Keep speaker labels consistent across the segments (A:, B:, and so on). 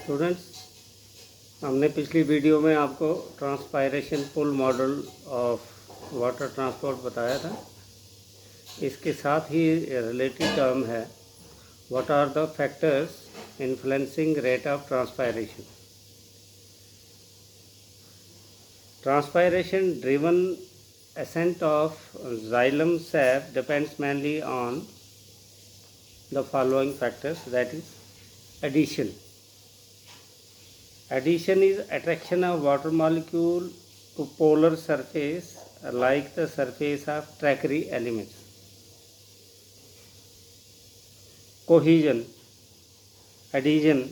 A: Students, हमने पिछली video में आपको transpiration pull model of water transport बताया था। इसके साथ ही रिलेटेड टर्म है what are the factors influencing rate of transpiration. Transpiration driven ascent of xylem sap depends mainly on the following factors, that is addition. Addition is attraction of water molecule to polar surface like the surface of trachyte elements. Cohesion, adhesion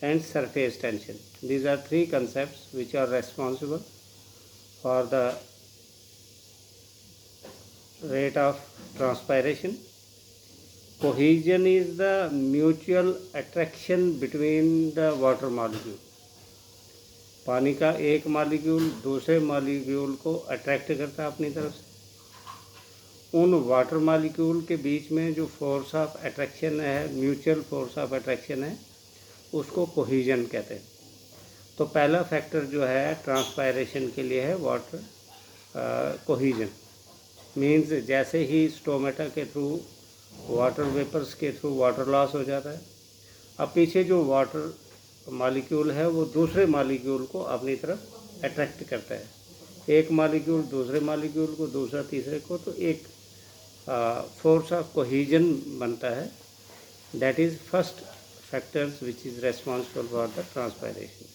A: and surface tension. These are three concepts which are responsible for the rate of transpiration. Cohesion is the mutual attraction between the water molecule. पानी का एक molecule दूसरे molecule को attract करता है अपनी तरफ से। उन वाटर मॉलिक्यूल के बीच में जो फोर्स ऑफ अट्रैक्शन है, म्यूचुअल फोर्स ऑफ अट्रैक्शन है, उसको कोहीजन कहते हैं। तो पहला फैक्टर जो है ट्रांसपायरेशन के लिए है वाटर कोहीजन। मीन्स जैसे ही स्टोमेटा के थ्रू वाटर वेपर्स के थ्रू वाटर लॉस हो जाता है, अब पीछे जो वाटर मॉलिक्यूल है वो दूसरे मॉलिक्यूल को अपनी तरफ अट्रैक्ट करता है। एक मॉलिक्यूल दूसरे मॉलिक्यूल को, दूसरा तीसरे को, तो एक फोर्स ऑफ कोहीजन बनता है। That is first factors which is responsible for the transpiration.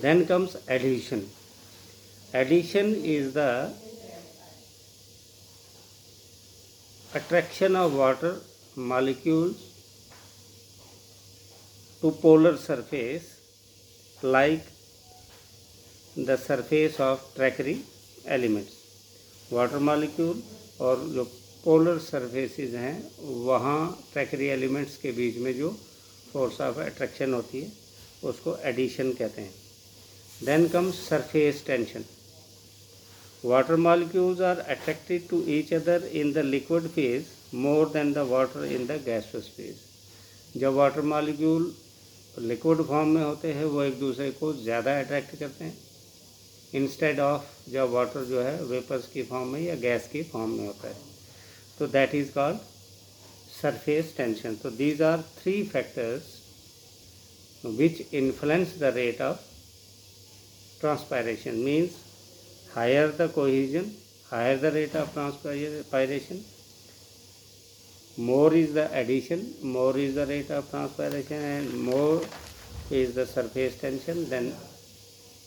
A: Then comes adhesion. Adhesion is the attraction of water molecules to polar surface like the surface of trachyte elements. Water molecule और जो polar surfaces हैं वहाँ ट्रैक्री elements के बीच में जो force of attraction होती है उसको एडिशन कहते हैं। Then comes surface tension. Water molecules are attracted to each other in the liquid phase more than the water in the gaseous phase. जब वाटर मॉलिक्यूल लिक्विड फॉर्म में होते हैं वो एक दूसरे को ज़्यादा अट्रैक्ट करते हैं इंस्टेड ऑफ जब वाटर जो है वेपर्स की फॉर्म में या गैस की फॉर्म में होता है। तो that is called surface tension. तो these are three factors which influence the rate of transpiration. Means higher the cohesion, higher the rate of transpiration, more is the addition, more is the rate of transpiration, and more is the surface tension, then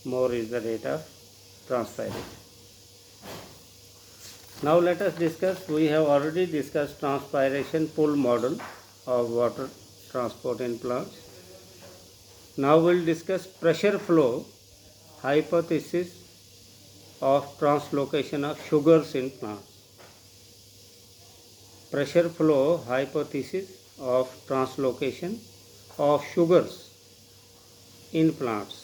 A: more is the rate of transpiration. Now let us discuss, we have already discussed transpiration pull model of water transport in plants. Now we will discuss pressure flow hypothesis of translocation of sugars in plants. Pressure flow hypothesis of translocation of sugars in plants.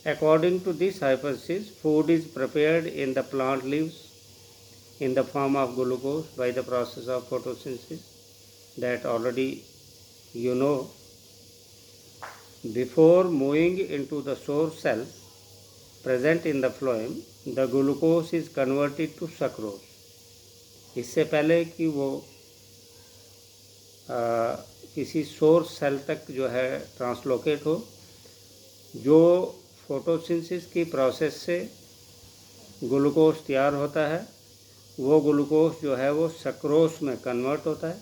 A: According to this hypothesis, food is prepared in the plant leaves in the form of glucose by the process of photosynthesis that already you know. Before moving into the source cells present in the phloem, the glucose is converted to sucrose. इससे पहले कि वो किसी source cell तक जो है translocate हो, जो फोटोसिंथेसिस की प्रोसेस से ग्लूकोज तैयार होता है वो ग्लूकोज जो है वो सक्रोस में कन्वर्ट होता है।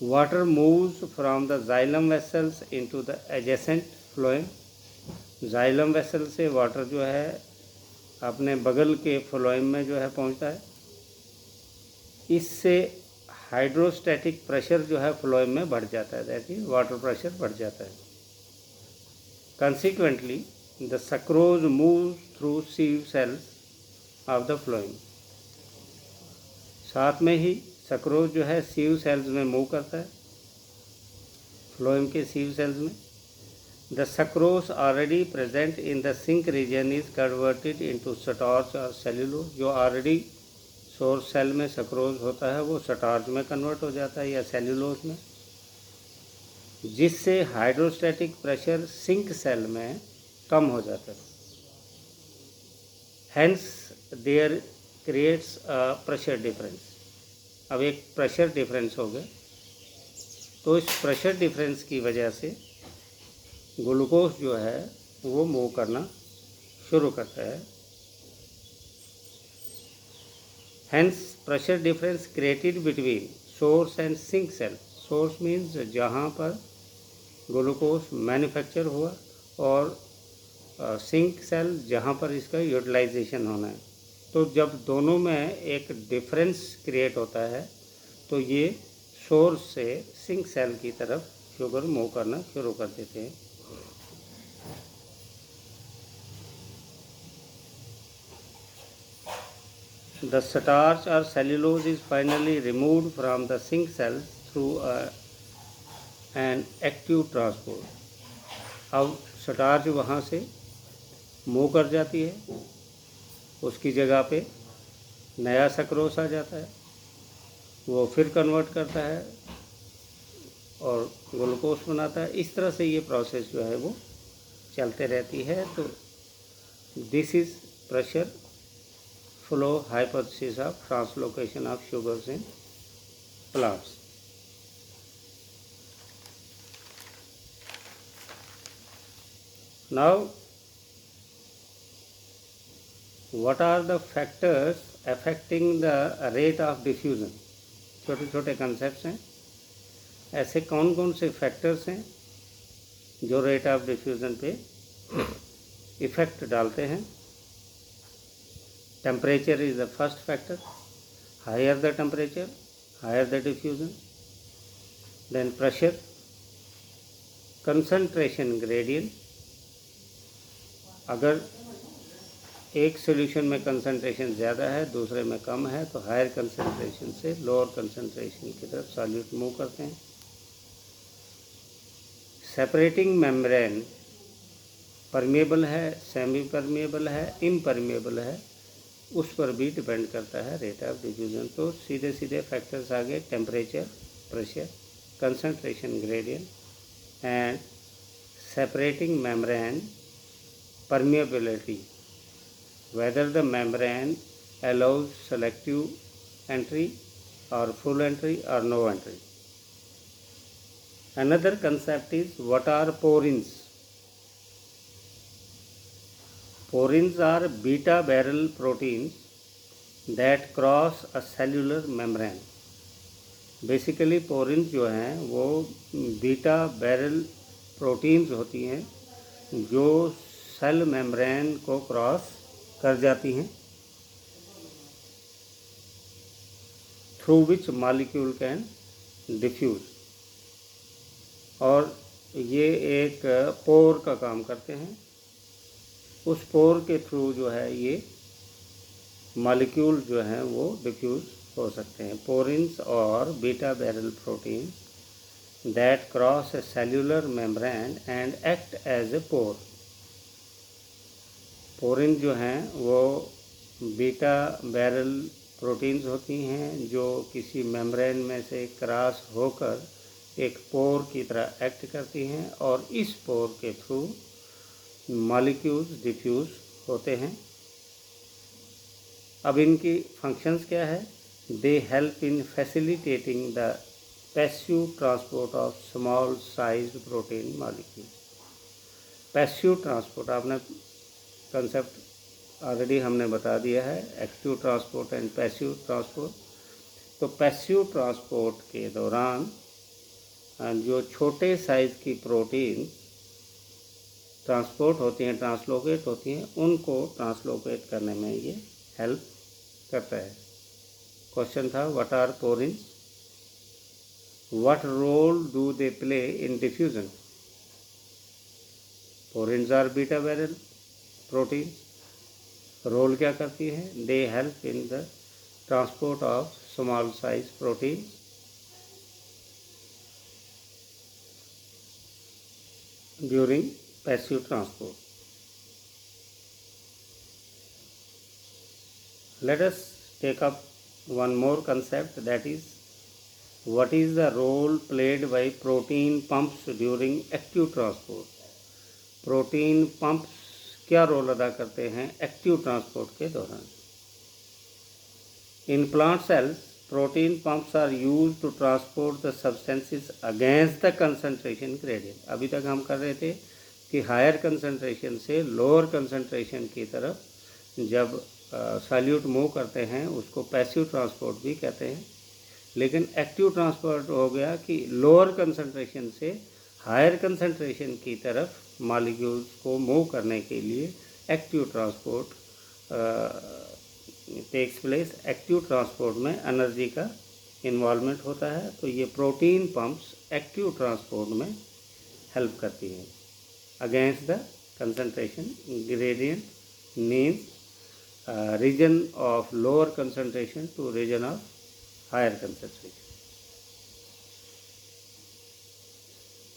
A: Water moves from the xylem vessels into the adjacent phloem. Xylem vessel से वाटर जो है अपने बगल के फ्लोएम में जो है पहुंचता है। इससे हाइड्रोस्टैटिक प्रेशर जो है फ्लोएम में बढ़ जाता है, दैट इज वाटर प्रेशर बढ़ जाता है। Consequently the sucrose move through sieve cells of the phloem. साथ में ही सक्रोज जो है सीव सेल्स में मूव करता है, फ्लोएम के सीव सेल्स में। The sucrose already present in the sink region is converted into starch or cellulose. जो already सोर्स सेल में सक्रोज होता है वो स्टार्च में कन्वर्ट हो जाता है या सेल्यूलोज में। जिससे हाइड्रोस्टैटिक प्रेशर सिंक सेल में कम हो जाता है। Hence there creates a pressure difference. अब एक प्रेशर डिफरेंस हो गया, तो इस प्रेशर डिफरेंस की वजह से ग्लूकोज जो है वो मूव करना शुरू करता है। Hence pressure difference created between source and sink cell. Source means जहाँ पर ग्लूकोज मैन्युफैक्चर हुआ, और सिंक सेल जहाँ पर इसका यूटिलाइजेशन होना है। तो जब दोनों में एक डिफरेंस क्रिएट होता है तो ये सोर्स से सिंक सेल की तरफ शुगर मूव करना शुरू कर देते हैं। The starch or cellulose is finally removed from the sink cells through an active transport. अब स्टार्च वहाँ से मूव कर जाती है, उसकी जगह पे नया सक्रोस आ जाता है, वो फिर कन्वर्ट करता है और ग्लूकोज बनाता है। इस तरह से ये प्रोसेस जो है वो चलते रहती है। तो this is pressure flow hypothesis of translocation of sugars in plants. Now what are the factors affecting the rate of diffusion? छोटे छोटे कंसेप्ट हैं। ऐसे कौन कौन से फैक्टर्स हैं जो रेट ऑफ डिफ्यूज़न पे इफ़ेक्ट डालते हैं? Temperature is the first factor. Higher the temperature, higher the diffusion. Then pressure, concentration gradient. अगर एक सॉल्यूशन में कंसंट्रेशन ज़्यादा है, दूसरे में कम है, तो हायर कंसंट्रेशन से लोअर कंसंट्रेशन की तरफ सॉल्यूट मूव करते हैं। सेपरेटिंग मेम्ब्रेन परमेबल है, सेमी परमेबल है, इम्परमेबल है, उस पर भी डिपेंड करता है रेट ऑफ डिफ्यूजन। तो सीधे सीधे फैक्टर्स आ गए, temperature, pressure, concentration gradient and separating membrane permeability, whether the membrane allows selective entry or full entry or no entry. Another concept is what are porins. Porins are beta barrel proteins that cross a cellular membrane. Basically porins जो हैं वो beta barrel proteins होती हैं जो cell membrane को cross कर जाती हैं, through which molecule can diffuse. और ये एक पोर का काम करते हैं। उस पोर के थ्रू जो है ये मॉलिक्यूल जो हैं वो डिफ्यूज हो सकते हैं। पोरिन्स और beta barrel protein that cross a cellular membrane and act as a pore. Porin जो हैं वो बीटा बैरल प्रोटीन्स होती हैं जो किसी मेम्ब्रेन में से क्रॉस होकर एक पोर की तरह एक्ट करती हैं और इस पोर के थ्रू मॉलिक्यूल्स डिफ्यूज होते हैं। अब इनकी फंक्शंस क्या है? They help in facilitating the passive transport of small sized protein molecule. Passive transport आपने कंसेप्ट ऑलरेडी हमने बता दिया है, active transport and passive transport. तो पैसिव ट्रांसपोर्ट के दौरान जो छोटे साइज़ की प्रोटीन ट्रांसपोर्ट होती हैं, ट्रांसलोकेट होती हैं, उनको ट्रांसलोकेट करने में ये हेल्प करता है। क्वेश्चन था what are porins, what role do they play in diffusion? Porins are beta barrel protein. Role क्या करती है? They help in the transport of small size protein during passive transport. Let us take up one more concept, that is What is the role played by protein pumps during active transport? Protein pumps क्या role अदा करते हैं active transport के दौरान? In plant cells protein pumps are use to transport the substances against the concentration gradient. अभी तक हम कर रहे थे कि हायर कंसंट्रेशन से लोअर कंसंट्रेशन की तरफ जब सॉल्यूट मूव करते हैं उसको पैसिव ट्रांसपोर्ट भी कहते हैं, लेकिन एक्टिव ट्रांसपोर्ट हो गया कि लोअर कंसंट्रेशन से हायर कंसंट्रेशन की तरफ मॉलिक्यूल्स को मूव करने के लिए active transport takes place. Active transport में एनर्जी का इन्वॉल्वमेंट होता है, तो ये प्रोटीन पंप्स एक्टिव ट्रांसपोर्ट में हेल्प करती हैं। Against the concentration gradient means region of lower concentration to region of higher concentration.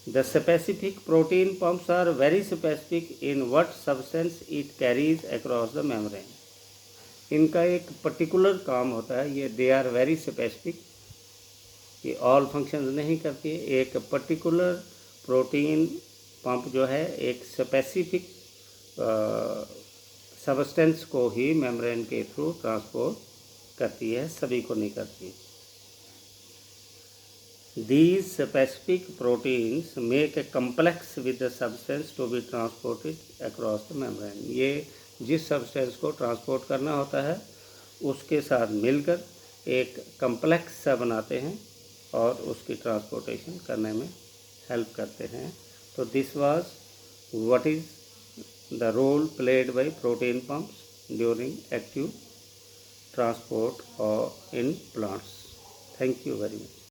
A: The specific protein pumps are very specific in what substance it carries across the membrane. इनका एक particular काम होता है, ये they are very specific, ये all functions नहीं करती है। एक पर्टिकुलर प्रोटीन पंप जो है एक स्पेसिफिक सब्सटेंस को ही मेम्ब्रेन के थ्रू ट्रांसपोर्ट करती है, सभी को नहीं करती। These specific proteins make a complex with the substance to be transported across the membrane. ये जिस सब्सटेंस को ट्रांसपोर्ट करना होता है उसके साथ मिलकर एक कम्प्लेक्स सा बनाते हैं और उसकी ट्रांसपोर्टेशन करने में हेल्प करते हैं। तो this was what is the role played by protein pumps during active transport और in plants. Thank you very much.